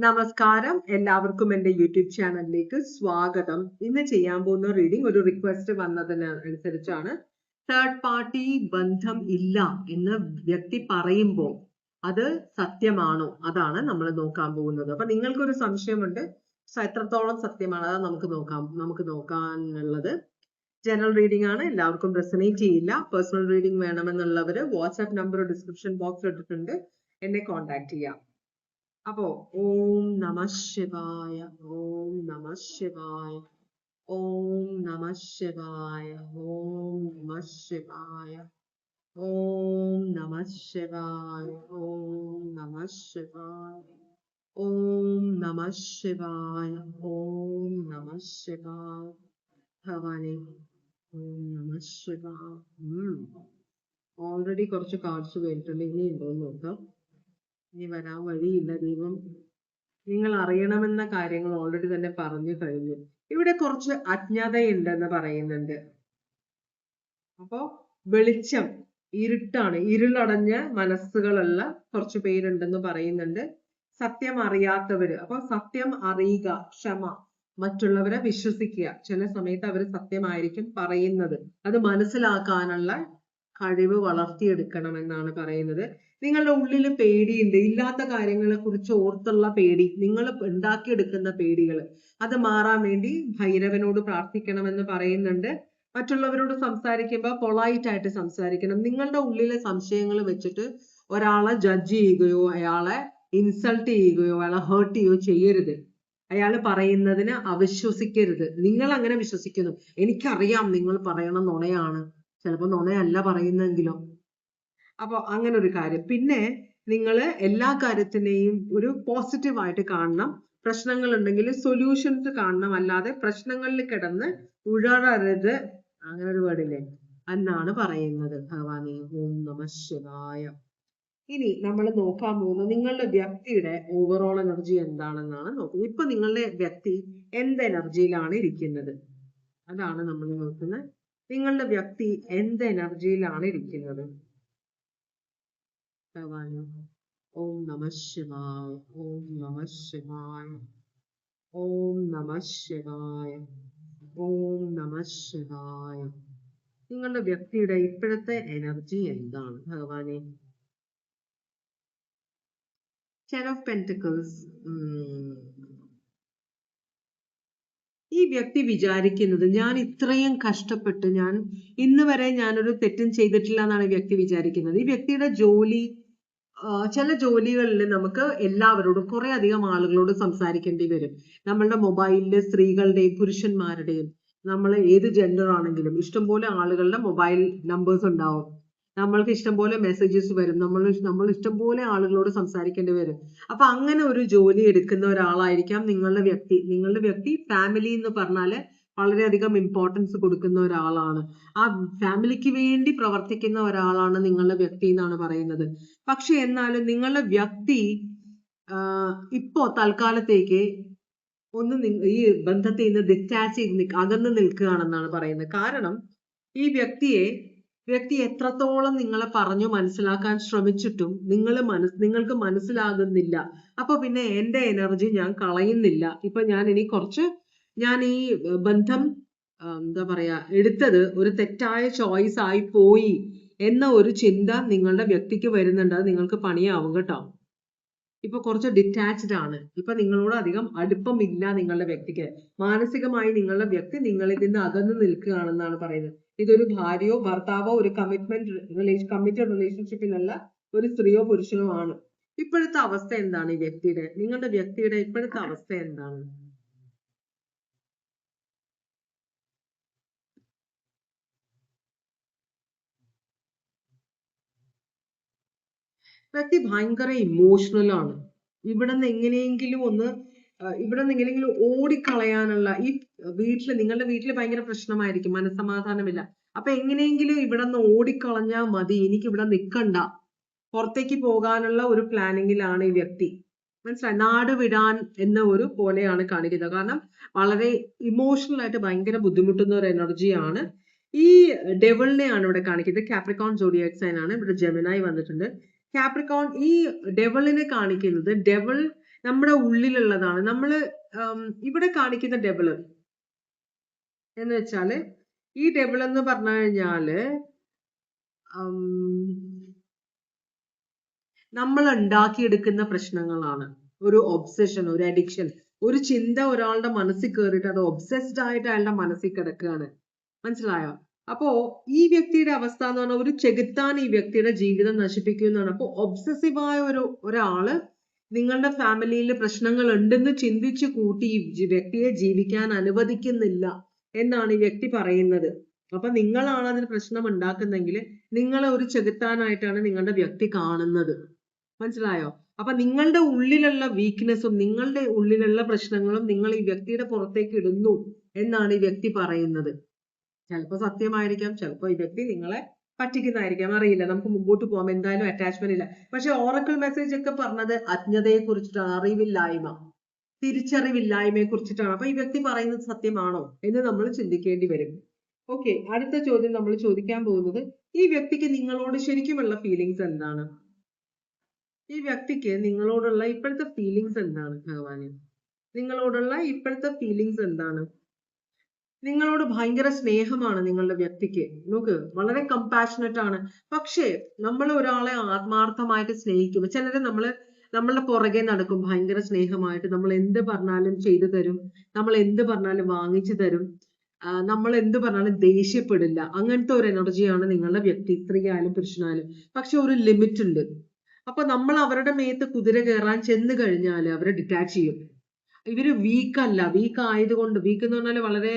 നമസ്കാരം, എല്ലാവർക്കും എൻ്റെ യൂട്യൂബ് ചാനലിലേക്ക് സ്വാഗതം. ഇന്ന് ചെയ്യാൻ പോകുന്ന റീഡിംഗ് ഒരു റിക്വസ്റ്റ് വന്നതിനനുസരിച്ചാണ്. തേർഡ് പാർട്ടി ബന്ധം ഇല്ല എന്ന് വ്യക്തി പറയുമ്പോൾ അത് സത്യമാണോ, അതാണ് നമ്മൾ നോക്കാൻ പോകുന്നത്. അപ്പൊ നിങ്ങൾക്കൊരു സംശയമുണ്ട്, എത്രത്തോളം സത്യമാണ് അത് നമുക്ക് നോക്കാനുള്ളത്. ജനറൽ റീഡിംഗ് ആണ്, എല്ലാവർക്കും റെസനേറ്റ് ചെയ്യില്ല. പേഴ്സണൽ റീഡിംഗ് വേണമെന്നുള്ളവര് വാട്സ്ആപ്പ് നമ്പർ ഡിസ്ക്രിപ്ഷൻ ബോക്സിൽ ഇട്ടിട്ടുണ്ട്, എന്നെ കോൺടാക്ട് ചെയ്യാം. അപ്പോ ഓം നമ ശിവായ, ഓം നമ ശിവായ, ഓം നമ ശിവായ, ഓം നമ ശിവായ, ഓം നമ ശിവായ, ഓം നമ ശിവായ, ഓം നമ ശിവായ, ഓം നമ ശിവായ. ഭവാനി, ഓം നമ ശിവായ. ഓൾറെഡി കുറച്ച് കാർഡ്സ് കഴിഞ്ഞിട്ടുണ്ട്, ഇനി ഉണ്ടോന്ന് നോക്കാം. ഇനി വരാൻ വഴിയില്ല. ദൈവം നിങ്ങൾ അറിയണമെന്ന കാര്യങ്ങൾ ഓൾറെഡി തന്നെ പറഞ്ഞു കഴിഞ്ഞു. ഇവിടെ കുറച്ച് അജ്ഞതയുണ്ടെന്ന് പറയുന്നുണ്ട്. അപ്പോ വെളിച്ചം, ഇരുട്ടാണ്, ഇരുളടഞ്ഞ മനസ്സുകളുള്ള കുറച്ച് പേരുണ്ടെന്ന് പറയുന്നുണ്ട്. സത്യം അറിയാത്തവര്, അപ്പൊ സത്യം അറിയുക, ക്ഷമ, മറ്റുള്ളവരെ വിശ്വസിക്കുക. ചില സമയത്ത് അവര് സത്യമായിരിക്കും പറയുന്നത്, അത് മനസ്സിലാക്കാനുള്ള കഴിവ് വളർത്തിയെടുക്കണമെന്നാണ് പറയുന്നത്. നിങ്ങളുടെ ഉള്ളിൽ പേടിയുണ്ട്, ഇല്ലാത്ത കാര്യങ്ങളെ കുറിച്ച് ഓർത്തുള്ള പേടി, നിങ്ങൾ ഉണ്ടാക്കിയെടുക്കുന്ന പേടികൾ, അത് മാറാൻ വേണ്ടി ഭൈരവനോട് പ്രാർത്ഥിക്കണമെന്ന് പറയുന്നുണ്ട്. മറ്റുള്ളവരോട് സംസാരിക്കുമ്പോൾ പൊളൈറ്റ് ആയിട്ട് സംസാരിക്കണം. നിങ്ങളുടെ ഉള്ളിലെ സംശയങ്ങൾ വെച്ചിട്ട് ഒരാളെ ജഡ്ജ് ചെയ്യുകയോ അയാളെ ഇൻസൾട്ട് ചെയ്യുകയോ അയാളെ ഹേർട്ട് ചെയ്യുകയോ ചെയ്യരുത്. അയാൾ പറയുന്നതിന് അവിശ്വസിക്കരുത്. നിങ്ങൾ അങ്ങനെ വിശ്വസിക്കുന്നു, എനിക്കറിയാം നിങ്ങൾ പറയണ നുണയാണ്, ചിലപ്പോൾ നുണയല്ല പറയുന്നെങ്കിലോ. അപ്പൊ അങ്ങനെ ഒരു കാര്യം. പിന്നെ നിങ്ങൾ എല്ലാ കാര്യത്തിനെയും ഒരു പോസിറ്റീവായിട്ട് കാണണം. പ്രശ്നങ്ങൾ ഉണ്ടെങ്കിൽ സൊല്യൂഷൻസ് കാണണം, അല്ലാതെ പ്രശ്നങ്ങളിൽ കിടന്ന് ഉഴറരുത്. അങ്ങനെ ഒരു വേർഡില്ലേ, എന്നാണ് പറയുന്നത്. ഭഗവാനെ, ഓം നമ ശിവായ. ഇനി നമ്മൾ നോക്കാൻ പോകുന്നത് നിങ്ങളുടെ വ്യക്തിയുടെ ഓവറോൾ എനർജി എന്താണെന്നാണ് നോക്കുന്നത്. ഇപ്പൊ നിങ്ങളുടെ വ്യക്തി എന്ത് എനർജിയിലാണ് ഇരിക്കുന്നത്, അതാണ് നമ്മൾ നോക്കുന്നത്. നിങ്ങളുടെ വ്യക്തി എന്ത് എനർജിയിലാണ് ഇരിക്കുന്നത്. ഭഗവാനെ, ഓം നമ ശിവായ, ഓം നമ ശിവായ, ഓം നമ ശിവായ, ഓം നമ ശിവായ. നിങ്ങളുടെ വ്യക്തിയുടെ ഇപ്പോഴത്തെ എനർജി എന്താണ് ഭഗവാനെ? Ten of Pentacles. ഈ വ്യക്തി വിചാരിക്കുന്നത്, ഞാൻ ഇത്രയും കഷ്ടപ്പെട്ട് ഞാൻ ഇന്ന് വരെ ഞാനൊരു തെറ്റും ചെയ്തിട്ടില്ല എന്നാണ് ഈ വ്യക്തി വിചാരിക്കുന്നത്. ഈ വ്യക്തിയുടെ ജോലി, ചില ജോലികളിൽ നമുക്ക് എല്ലാവരോടും കുറെ അധികം ആളുകളോട് സംസാരിക്കേണ്ടി വരും. നമ്മളുടെ മൊബൈലില് സ്ത്രീകളുടെയും പുരുഷന്മാരുടെയും, നമ്മൾ ഏത് ജെൻഡർ ആണെങ്കിലും ഇഷ്ടംപോലെ ആളുകളുടെ മൊബൈൽ നമ്പേഴ്സ് ഉണ്ടാവും. നമ്മൾക്ക് ഇഷ്ടംപോലെ മെസ്സേജസ് വരും, നമ്മൾ ഇഷ്ടംപോലെ ആളുകളോട് സംസാരിക്കേണ്ടി വരും. അപ്പൊ അങ്ങനെ ഒരു ജോലി എടുക്കുന്ന ഒരാളായിരിക്കാം നിങ്ങളുടെ വ്യക്തി. നിങ്ങളുടെ വ്യക്തി ഫാമിലി എന്ന് പറഞ്ഞാല് വളരെയധികം ഇമ്പോർട്ടൻസ് കൊടുക്കുന്ന ഒരാളാണ്. ആ ഫാമിലിക്ക് വേണ്ടി പ്രവർത്തിക്കുന്ന ഒരാളാണ് നിങ്ങളുടെ വ്യക്തി എന്നാണ് പറയുന്നത്. പക്ഷെ എന്നാലും നിങ്ങളുടെ വ്യക്തി ഇപ്പോ തൽക്കാലത്തേക്ക് ഒന്ന് ഈ ബന്ധത്തിൽ നിന്ന് ഡിറ്റാച്ച് ചെയ്ത് അകന്ന് നിൽക്കുകയാണെന്നാണ് പറയുന്നത്. കാരണം ഈ വ്യക്തി എത്രത്തോളം നിങ്ങളെ പറഞ്ഞു മനസ്സിലാക്കാൻ ശ്രമിച്ചിട്ടും നിങ്ങൾക്ക് മനസ്സിലാകുന്നില്ല. അപ്പൊ പിന്നെ എന്റെ എനർജി ഞാൻ കളയുന്നില്ല, ഇപ്പൊ ഞാൻ ഈ ബന്ധം എന്താ പറയാ എടുത്തത് ഒരു തെറ്റായ ചോയ്സ് ആയി പോയി എന്ന ഒരു ചിന്ത നിങ്ങളുടെ വ്യക്തിക്ക് വരുന്നുണ്ട്. അത് നിങ്ങൾക്ക് പണിയാവും കേട്ടോ. ഇപ്പൊ കുറച്ച് ഡിറ്റാച്ച്ഡ് ആണ്. ഇപ്പൊ നിങ്ങളോട് അധികം അടുപ്പമില്ല നിങ്ങളുടെ വ്യക്തിക്ക്. മാനസികമായി നിങ്ങളുടെ വ്യക്തി നിങ്ങളിൽ നിന്ന് അകന്നു നിൽക്കുകയാണെന്നാണ് പറയുന്നത്. ഇതൊരു ഭാര്യയോ ഭർത്താവോ ഒരു കമ്മിറ്റഡ് റിലേഷൻഷിപ്പിലല്ല, ഒരു സ്ത്രീയോ പുരുഷനോ ആണ്. ഇപ്പോഴത്തെ അവസ്ഥ എന്താണ് ഈ വ്യക്തിയുടെ, നിങ്ങളുടെ വ്യക്തിയുടെ ഇപ്പോഴത്തെ അവസ്ഥ എന്താണ്? വ്യക്തി ഭയങ്കര ഇമോഷണൽ ആണ്. ഇവിടെ നിന്ന് എങ്ങനെയെങ്കിലും ഓടിക്കളയാനുള്ള, ഈ നിങ്ങളുടെ വീട്ടിൽ ഭയങ്കര പ്രശ്നമായിരിക്കും, മനസ്സമാധാനമില്ല. അപ്പൊ എങ്ങനെയെങ്കിലും ഇവിടെ നിന്ന് ഓടിക്കളഞ്ഞാൽ മതി, എനിക്ക് ഇവിടെ നിൽക്കണ്ട, പുറത്തേക്ക് പോകാനുള്ള ഒരു പ്ലാനിങ്ങിലാണ് ഈ വ്യക്തി. മനസ്സിലായി? നാട് വിടാൻ എന്ന ഒരു പോലെയാണ് കാണിക്കുന്നത്. കാരണം വളരെ ഇമോഷണൽ ആയിട്ട് ഭയങ്കര ബുദ്ധിമുട്ടുന്ന ഒരു എനർജിയാണ്. ഈ ഡെവിളിനെയാണ് ഇവിടെ കാണിക്കുന്നത്. കാപ്രിക്കോൺ സോഡിയാക് സൈൻ ആണ്. ഇവിടെ ജെമിനായി വന്നിട്ടുണ്ട്. കാപ്രിക്കോൺ ഈ ഡെവിളിനെ കാണിക്കുന്നത്, ഡെവിൾ നമ്മുടെ ഉള്ളിലുള്ളതാണ്. നമ്മള് ഇവിടെ കാണിക്കുന്ന ഡെബിള് എന്ന് വെച്ചാല്, ഈ ഡെബിൾ എന്ന് പറഞ്ഞു കഴിഞ്ഞാല് നമ്മൾ ഉണ്ടാക്കിയെടുക്കുന്ന പ്രശ്നങ്ങളാണ്. ഒരു ഒബ്സഷൻ, ഒരു അഡിക്ഷൻ, ഒരു ചിന്ത ഒരാളുടെ മനസ്സിൽ കയറിയിട്ട് അത് ഒബ്സെസ്ഡ് ആയിട്ട് അയാളുടെ മനസ്സിൽ കിടക്കുകയാണ്. മനസ്സിലായോ? അപ്പോ ഈ വ്യക്തിയുടെ അവസ്ഥ എന്ന് പറഞ്ഞാൽ ഒരു ചെകുത്താൻ ഈ വ്യക്തിയുടെ ജീവിതം നശിപ്പിക്കുന്നതാണ്. അപ്പൊ ഒബ്സസീവായ ഒരാള് നിങ്ങളുടെ ഫാമിലിയിൽ പ്രശ്നങ്ങൾ ഉണ്ടെന്ന് ചിന്തിച്ചു കൂട്ടി ഈ വ്യക്തിയെ ജീവിക്കാൻ അനുവദിക്കുന്നില്ല എന്നാണ് ഈ വ്യക്തി പറയുന്നത്. അപ്പൊ നിങ്ങളാണ് അതിന് പ്രശ്നം ഉണ്ടാക്കുന്നെങ്കിൽ നിങ്ങളെ ഒരു ചെകുത്താനായിട്ടാണ് നിങ്ങളുടെ വ്യക്തി കാണുന്നത്. മനസ്സിലായോ? അപ്പൊ നിങ്ങളുടെ ഉള്ളിലുള്ള വീക്ക്നെസ്സും നിങ്ങളുടെ ഉള്ളിലുള്ള പ്രശ്നങ്ങളും നിങ്ങൾ ഈ വ്യക്തിയുടെ പുറത്തേക്ക് ഇടുന്നു എന്നാണ് ഈ വ്യക്തി പറയുന്നത്. ചിലപ്പോൾ സത്യമായിരിക്കാം, ചിലപ്പോൾ ഈ വ്യക്തി നിങ്ങളെ പറ്റിക്കുന്നതായിരിക്കാം, അറിയില്ല. നമുക്ക് മുമ്പോട്ട് പോകാം, എന്തായാലും അറ്റാച്ച്മെന്റ് ഇല്ല. പക്ഷെ ഓറക്കിൾ മെസ്സേജ് ഒക്കെ പറഞ്ഞത് അജ്ഞതയെ കുറിച്ചിട്ടാണ്, അറിവില്ലായ്മ, തിരിച്ചറിവില്ലായ്മയെ കുറിച്ചിട്ടാണ്. അപ്പൊ ഈ വ്യക്തി പറയുന്നത് സത്യമാണോ എന്ന് നമ്മൾ ചിന്തിക്കേണ്ടി വരും. ഓക്കെ, അടുത്ത ചോദ്യം നമ്മൾ ചോദിക്കാൻ പോകുന്നത്, ഈ വ്യക്തിക്ക് നിങ്ങളോട് ശരിക്കുമുള്ള ഫീലിങ്സ് എന്താണ്? ഈ വ്യക്തിക്ക് നിങ്ങളോടുള്ള ഇപ്പോഴത്തെ ഫീലിങ്സ് എന്താണ്? ഭഗവാന്, നിങ്ങളോടുള്ള ഇപ്പോഴത്തെ ഫീലിങ്സ് എന്താണ്? നിങ്ങളോട് ഭയങ്കര സ്നേഹമാണ് നിങ്ങളുടെ വ്യക്തിക്ക്. നോക്ക്, വളരെ കമ്പാഷനറ്റ് ആണ്. പക്ഷേ നമ്മൾ ഒരാളെ ആത്മാർത്ഥമായിട്ട് സ്നേഹിക്കും. ചിലര് നമ്മളുടെ പുറകെ നടക്കും ഭയങ്കര സ്നേഹമായിട്ട്. നമ്മൾ എന്ത് പറഞ്ഞാലും ചെയ്തു തരും, നമ്മൾ എന്ത് പറഞ്ഞാലും വാങ്ങിച്ചു തരും, നമ്മൾ എന്ത് പറഞ്ഞാലും ദേഷ്യപ്പെടില്ല. അങ്ങനത്തെ ഒരു എനർജിയാണ് നിങ്ങളുടെ വ്യക്തി, സ്ത്രീയായാലും പുരുഷനായാലും. പക്ഷെ ഒരു ലിമിറ്റ് ഉണ്ട്. അപ്പൊ നമ്മൾ അവരുടെ മേത്ത് കുതിര കയറാൻ ചെന്ന് കഴിഞ്ഞാൽ അവരെ ഡിറ്റാച്ച് ചെയ്യും. ഇവര് വീക്ക് അല്ല, വീക്ക് ആയതുകൊണ്ട്, വീക്ക് എന്ന് പറഞ്ഞാൽ വളരെ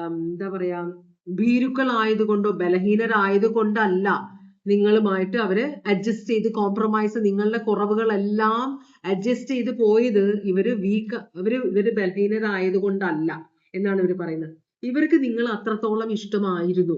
എന്താ പറയാ, ഭീരുക്കളായതുകൊണ്ടോ ബലഹീനരായതുകൊണ്ടല്ല നിങ്ങളുമായിട്ട് അവര് അഡ്ജസ്റ്റ് ചെയ്ത് കോംപ്രമൈസ്, നിങ്ങളുടെ കുറവുകളെല്ലാം അഡ്ജസ്റ്റ് ചെയ്ത് പോയത് ഇവര് ബലഹീനരായതുകൊണ്ടല്ല എന്നാണ് ഇവര് പറയുന്നത്. ഇവർക്ക് നിങ്ങൾ അത്രത്തോളം ഇഷ്ടമായിരുന്നു.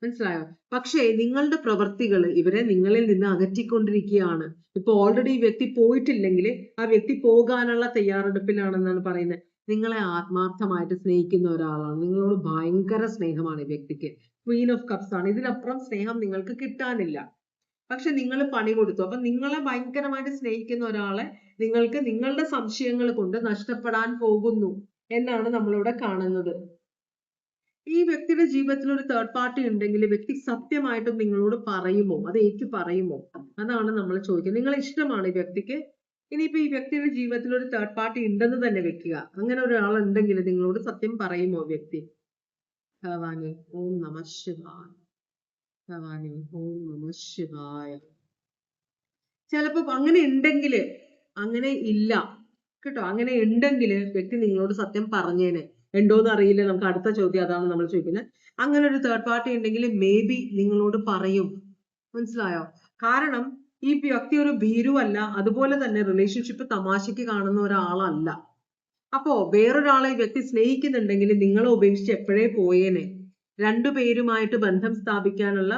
മനസ്സിലായോ? പക്ഷേ നിങ്ങളുടെ പ്രവർത്തികൾ ഇവരെ നിങ്ങളിൽ നിന്ന് അകറ്റിക്കൊണ്ടിരിക്കുകയാണ്. ഇപ്പൊ ഓൾറെഡി ഈ വ്യക്തി പോയിട്ടില്ലെങ്കിൽ ആ വ്യക്തി പോകാനുള്ള തയ്യാറെടുപ്പിലാണെന്നാണ് പറയുന്നത്. നിങ്ങളെ ആത്മാർത്ഥമായിട്ട് സ്നേഹിക്കുന്ന ഒരാളാണ്, നിങ്ങളോട് ഭയങ്കര സ്നേഹമാണ് ഈ വ്യക്തിക്ക്. ക്വീൻ ഓഫ് കപ്സ് ആണ്. ഇതിനപ്പുറം സ്നേഹം നിങ്ങൾക്ക് കിട്ടാനില്ല. പക്ഷെ നിങ്ങൾ പണി കൊടുത്തു. അപ്പൊ നിങ്ങളെ ഭയങ്കരമായിട്ട് സ്നേഹിക്കുന്ന ഒരാളെ നിങ്ങൾക്ക് നിങ്ങളുടെ സംശയങ്ങൾ കൊണ്ട് നഷ്ടപ്പെടാൻ പോകുന്നു എന്നാണ് നമ്മളിവിടെ കാണുന്നത്. ഈ വ്യക്തിയുടെ ജീവിതത്തിൽ ഒരു തേർഡ് പാർട്ടി ഉണ്ടെങ്കിൽ വ്യക്തി സത്യമായിട്ടും നിങ്ങളോട് പറയുമോ, അത് ഏറ്റു പറയുമോ? അതാണ് നമ്മൾ ചോദിക്കുന്നത്. നിങ്ങളെ ഇഷ്ടമാണ് ഈ വ്യക്തിക്ക്. ഇനിയിപ്പോ ഈ വ്യക്തിയുടെ ജീവിതത്തിൽ ഒരു തേർഡ് പാർട്ടി ഉണ്ടെന്ന് തന്നെ വെക്കുക. അങ്ങനെ ഒരാൾ ഉണ്ടെങ്കിൽ നിങ്ങളോട് സത്യം പറയുമോ വ്യക്തി? ഭഗവാനെ ഓം നമ ശിവായ, ഭഗവാനെ ഓം നമ ശിവായ. ചിലപ്പോ അങ്ങനെ ഉണ്ടെങ്കിൽ, അങ്ങനെ ഇല്ല കേട്ടോ, അങ്ങനെ ഉണ്ടെങ്കിൽ വ്യക്തി നിങ്ങളോട് സത്യം പറഞ്ഞേനെ. ഉണ്ടോന്ന് അറിയില്ല, നമുക്ക് അടുത്ത ചോദ്യം അതാണ് നമ്മൾ ചോദിക്കുന്നത്. അങ്ങനെ ഒരു തേർഡ് പാർട്ടി ഉണ്ടെങ്കിൽ മേ ബി നിങ്ങളോട് പറയും. മനസ്സിലായോ? കാരണം ഈ വ്യക്തി ഒരു ഭീരുവല്ല, അതുപോലെ തന്നെ റിലേഷൻഷിപ്പ് തമാശക്ക് കാണുന്ന ഒരാളല്ല. അപ്പോ വേറൊരാളെ ഈ വ്യക്തി സ്നേഹിക്കുന്നുണ്ടെങ്കിൽ നിങ്ങളെ ഉപേക്ഷിച്ച് എപ്പോഴേ പോയേനെ. രണ്ടുപേരുമായിട്ട് ബന്ധം സ്ഥാപിക്കാനുള്ള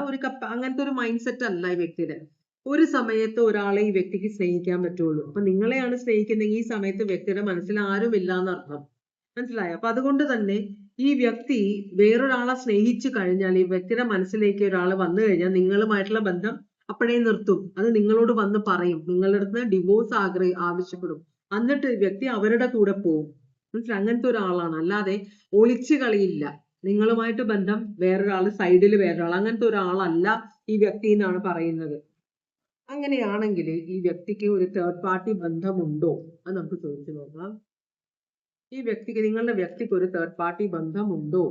അങ്ങനത്തെ ഒരു മൈൻഡ് സെറ്റ് അല്ല ഈ വ്യക്തിയുടെ. ഒരു സമയത്ത് ഒരാളെ ഈ വ്യക്തിക്ക് സ്നേഹിക്കാൻ പറ്റുള്ളൂ. അപ്പൊ നിങ്ങളെയാണ് സ്നേഹിക്കുന്നെങ്കിൽ ഈ സമയത്ത് വ്യക്തിയുടെ മനസ്സിൽ ആരുമില്ല എന്നർത്ഥം. മനസ്സിലായോ? അപ്പൊ അതുകൊണ്ട് തന്നെ ഈ വ്യക്തി വേറൊരാളെ സ്നേഹിച്ചു കഴിഞ്ഞാൽ, ഈ വ്യക്തിയുടെ മനസ്സിലേക്ക് ഒരാൾ വന്നു കഴിഞ്ഞാൽ നിങ്ങളുമായിട്ടുള്ള ബന്ധം അപ്പോഴേ നിർത്തും. അത് നിങ്ങളോട് വന്ന് പറയും, നിങ്ങളുടെ അടുത്ത് ഡിവോഴ്സ് ആവശ്യപ്പെടും. എന്നിട്ട് വ്യക്തി അവരുടെ കൂടെ പോകും. മനസ്സിലായി? അങ്ങനത്തെ ഒരാളാണ്. അല്ലാതെ ഒളിച്ചു കളിയില്ല. നിങ്ങളുമായിട്ട് ബന്ധം വേറൊരാൾ, സൈഡിൽ വേറൊരാൾ, അങ്ങനത്തെ ഒരാളല്ല ഈ വ്യക്തി എന്നാണ് പറയുന്നത്. അങ്ങനെയാണെങ്കിൽ ഈ വ്യക്തിക്ക് ഒരു തേർഡ് പാർട്ടി ബന്ധമുണ്ടോ അത് നമുക്ക് ചോദിച്ചു നോക്കാം. ഈ വ്യക്തിക്ക്, നിങ്ങളുടെ വ്യക്തിക്ക് ഒരു തേർഡ് പാർട്ടി ബന്ധമുണ്ടോ?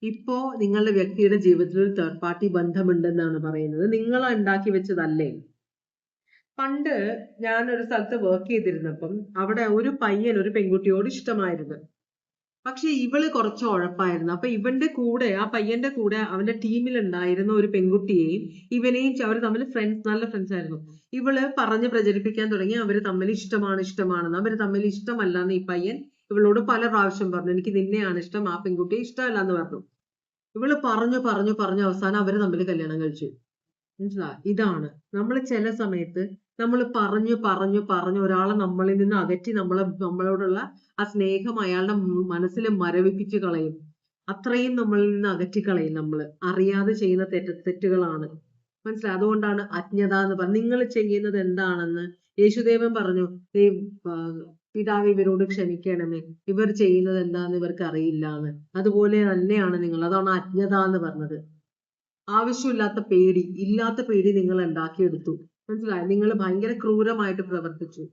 ഇപ്പോ നിങ്ങളുടെ വ്യക്തിയുടെ ജീവിതത്തിൽ ഒരു തേർഡ് പാർട്ടി ബന്ധമുണ്ടെന്നാണ് പറയുന്നത്. നിങ്ങൾ ഉണ്ടാക്കി വെച്ചതല്ലേ? പണ്ട് ഞാൻ ഒരു സ്ഥലത്ത് വർക്ക് ചെയ്തിരുന്നപ്പം അവിടെ ഒരു പയ്യൻ ഒരു പെൺകുട്ടിയോട് ഇഷ്ടമായിരുന്നു. പക്ഷെ ഇവള് കുറച്ച് ഉഴപ്പായിരുന്നു. അപ്പൊ ഇവന്റെ കൂടെ, ആ പയ്യന്റെ കൂടെ അവന്റെ ടീമിൽ ഉണ്ടായിരുന്ന ഒരു പെൺകുട്ടിയെയും ഇവനെയും അവർ തമ്മിൽ നല്ല ഫ്രണ്ട്സ് ആയിരുന്നു. ഇവള് പറഞ്ഞ് പ്രചരിപ്പിക്കാൻ തുടങ്ങി അവര് തമ്മിൽ ഇഷ്ടമാണെന്ന്. അവര് തമ്മിൽ ഇഷ്ടമല്ലാന്ന് ഈ പയ്യൻ ഇവളോട് പല പ്രാവശ്യം പറഞ്ഞു. എനിക്ക് നിന്നെയാണ് ഇഷ്ടം, ആ പെൺകുട്ടിയെ ഇഷ്ടമല്ല എന്ന് പറഞ്ഞു. ഇവള് പറഞ്ഞു അവസാനം അവര് തമ്മിൽ കല്യാണം കഴിച്ചു. മനസ്സിലായി? ഇതാണ് നമ്മൾ ചില സമയത്ത് നമ്മൾ പറഞ്ഞു ഒരാളെ നമ്മളിൽ നിന്ന് അകറ്റി നമ്മളോടുള്ള ആ സ്നേഹം അയാളുടെ മനസ്സിൽ മരവിപ്പിച്ച് കളയും. അത്രയും നമ്മളിൽ നിന്ന് അകറ്റി കളയും. നമ്മൾ അറിയാതെ ചെയ്യുന്ന തെറ്റുകളാണ്. മനസ്സിലായി? അതുകൊണ്ടാണ് അജ്ഞത എന്ന് പറഞ്ഞത്. നിങ്ങൾ ചെയ്യുന്നത് എന്താണെന്ന് യേശുദേവൻ പറഞ്ഞു, പിതാവ് ഇവരോട് ക്ഷമിക്കണമേ, ഇവർ ചെയ്യുന്നത് എന്താന്ന് ഇവർക്ക് അറിയില്ല എന്ന്. അതുപോലെ തന്നെയാണ് നിങ്ങൾ. അതാണ് അജ്ഞത എന്ന് പറഞ്ഞത്. ആവശ്യമില്ലാത്ത പേടി, ഇല്ലാത്ത പേടി നിങ്ങൾ ഉണ്ടാക്കിയെടുത്തു. മനസ്സിലായി? നിങ്ങൾ ഭയങ്കര ക്രൂരമായിട്ട് പ്രവർത്തിച്ചു.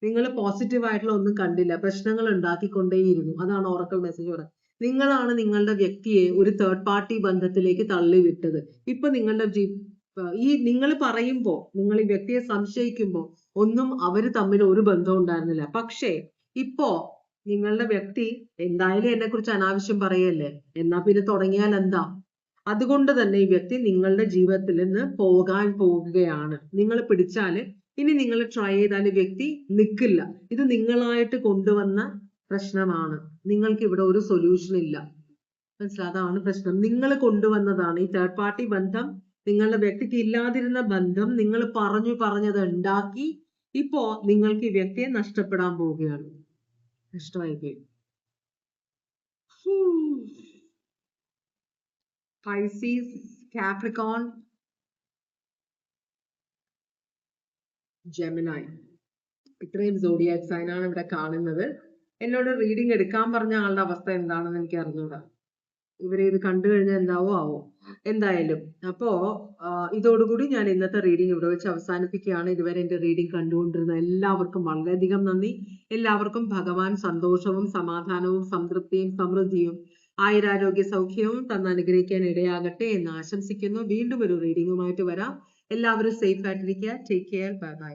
നിങ്ങൾ പോസിറ്റീവായിട്ടുള്ള ഒന്നും കണ്ടില്ല, പ്രശ്നങ്ങൾ ഉണ്ടാക്കിക്കൊണ്ടേയിരുന്നു. അതാണ് ഓറക്കൽ മെസ്സേജ് പറയുന്നത്. നിങ്ങളാണ് നിങ്ങളുടെ വ്യക്തിയെ ഒരു തേർഡ് പാർട്ടി ബന്ധത്തിലേക്ക് തള്ളിവിട്ടത്. ഇപ്പൊ നിങ്ങളുടെ ഈ നിങ്ങൾ പറയുമ്പോ, നിങ്ങൾ ഈ വ്യക്തിയെ സംശയിക്കുമ്പോ ഒന്നും അവര് തമ്മിൽ ഒരു ബന്ധവും ഉണ്ടായിരുന്നില്ല. പക്ഷേ ഇപ്പോ നിങ്ങളുടെ വ്യക്തി എന്തായാലും എന്നെ കുറിച്ച് അനാവശ്യം പറയല്ലേ, എന്നാ പിന്നെ തുടങ്ങിയാൽ എന്താ? അതുകൊണ്ട് തന്നെ ഈ വ്യക്തി നിങ്ങളുടെ ജീവിതത്തിൽ നിന്ന് പോകാൻ പോകുകയാണ്. നിങ്ങൾ പിടിച്ചാല്, ഇനി നിങ്ങൾ ട്രൈ ചെയ്താൽ വ്യക്തി നിൽക്കില്ല. ഇത് നിങ്ങളായിട്ട് കൊണ്ടുവന്ന പ്രശ്നമാണ്. നിങ്ങൾക്ക് ഇവിടെ ഒരു സൊല്യൂഷൻ ഇല്ല. മനസ്സിലായി? അതാണ് പ്രശ്നം. നിങ്ങൾ കൊണ്ടുവന്നതാണ് ഈ തേർഡ് പാർട്ടി ബന്ധം. നിങ്ങളുടെ വ്യക്തിക്ക് ഇല്ലാതിരുന്ന ബന്ധം നിങ്ങൾ പറഞ്ഞത് ഉണ്ടാക്കി. ഇപ്പോ നിങ്ങൾക്ക് ഈ വ്യക്തിയെ നഷ്ടപ്പെടാൻ പോവുകയാണ്. നഷ്ടമായി പോയി. Pisces, Capricorn, Gemini. ഇത്രയും സോഡിയാക് സൈൻ ആണ് ഇവിടെ കാണുന്നത്. എന്നോട് റീഡിംഗ് എടുക്കാൻ പറഞ്ഞ ആളുടെ അവസ്ഥ എന്താണെന്ന് എനിക്ക് അറിഞ്ഞൂടാ. ഇവരെ ഇത് കണ്ടു കഴിഞ്ഞാൽ എന്താവോ ആവോ. എന്തായാലും അപ്പോ ഇതോടുകൂടി ഞാൻ ഇന്നത്തെ റീഡിംഗ് ഇവിടെ വെച്ച് അവസാനിപ്പിക്കുകയാണ്. ഇതുവരെ എന്റെ റീഡിംഗ് കണ്ടുകൊണ്ടിരുന്ന എല്ലാവർക്കും വളരെയധികം നന്ദി. എല്ലാവർക്കും ഭഗവാൻ സന്തോഷവും സമാധാനവും സംതൃപ്തിയും സമൃദ്ധിയും ആയുരാരോഗ്യ സൗഖ്യവും തന്ന് അനുഗ്രഹിക്കാൻ ഇടയാകട്ടെ എന്ന് ആശംസിക്കുന്നു. വീണ്ടും ഒരു റീഡിംഗുമായിട്ട് വരാം. എല്ലാവരും സേഫ് ആയിട്ടിരിക്കുക. Take care. Bye bye.